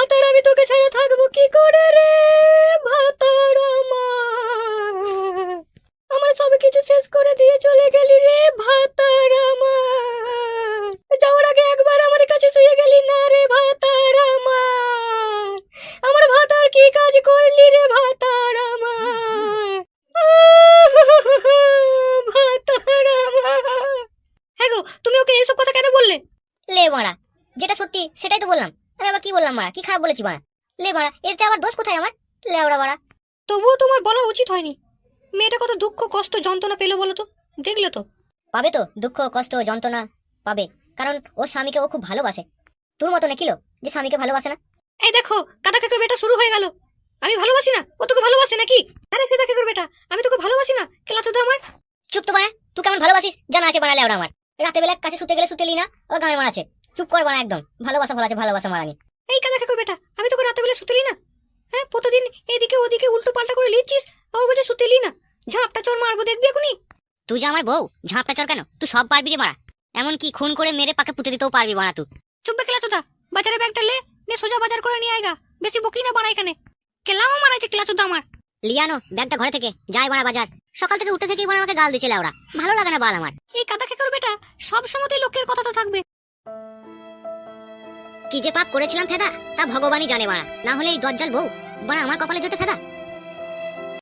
ভাতার আমি তোকে ছাড়া থাকবো কি করে রে ভাতার আমার, আমার সব কিছু শেষ করে দিয়ে চলে গেলি রে ভাতার আমার, যাওয়ার আগে একবার আমার কাছে শুয়ে গেলি না রে ভাতার আমার, আমার ভাতার কি কাজ করলি রে ভাতার আমার, ভাতার আমার। হ্যাঁ গো, তুমি ওকে এইসব কথা কেন বললে? লে মারা, যেটা সত্যি সেটাই তো বললাম। আমি আবার কি বললাম মারা? কি খারাপ বলেছি মারা? লে মারা, এতে আবার দোষ কোথায় আমার? লেওড়া মারা। তবুও তোমার বলা উচিত হয়নি। মেয়েটা কত দুঃখ কষ্ট যন্ত্রণা পেলো বলো তো, দেখলে তো? পাবে তো দুঃখ কষ্ট যন্ত্রণা পাবে, কারণ ওর স্বামীকে ও খুব ভালোবাসে। তোর মতো নাকি লো যে স্বামীকে ভালোবাসে না? এই দেখো, কাদা কাকুর বেটা শুরু হয়ে গেল। আমি ভালোবাসি না, ও তোকে ভালোবাসে নাকি? আরে কাদা কাকুর বেটা, আমি তোকে ভালোবাসি না, কেলা চোদা আমার। চুপ তো মারা, তুই কেমন ভালোবাসিস জানা আছে বানালে ওরা আমার। রাতে বেলা কাছে শুতে গেলে শুতেলি না, ও গান মারাছে। চুপ কর বানা, একদম ভালোবাসা বলাছে, ভালোবাসা মারানি। এই কাদা কাকুর বেটা, আমি তোকে রাতে বেলা শুতেলি না? হ্যাঁ, প্রতিদিন এদিকে ওদিকে উল্টো পাল্টা করে লিখছিস, আর বলছে শুতেলি না। ঝাপটা চোর মারবো, দেখবি এখনই। তুই যে আমার বউ, ঝাঁপটা চর কেন? তুই সব পারবি রে মারা, এমন কি খুন করে মেরে পাকে পুঁতে দিতেও পারবি বানা তুই। চুপ কেলা চোদা, বাজারে ব্যাগটা নে সোজা বাজার করে নিয়ে আয়গা। বেশি বকি না বাড়া এখানে। কেলামও মারাইছে কেলা চোদা আমার। লিয়ানো ব্যাগটা ঘরে থেকে যাই বানা বাজার। সকাল থেকে উঠে থেকেই বানা আমাকে গাল দিচ্ছে ওরা, ভালো লাগে না বাল আমার। এই কাদা কাকুর বেটা, সব সময়তেই লোকের কথা তো থাকবে। কি যে পাপ করেছিলাম ফেদা, তা ভগবানই জানে বানা। না হলে এই দজ্জাল বউ বানা আমার কপালে জোটে ফেদা।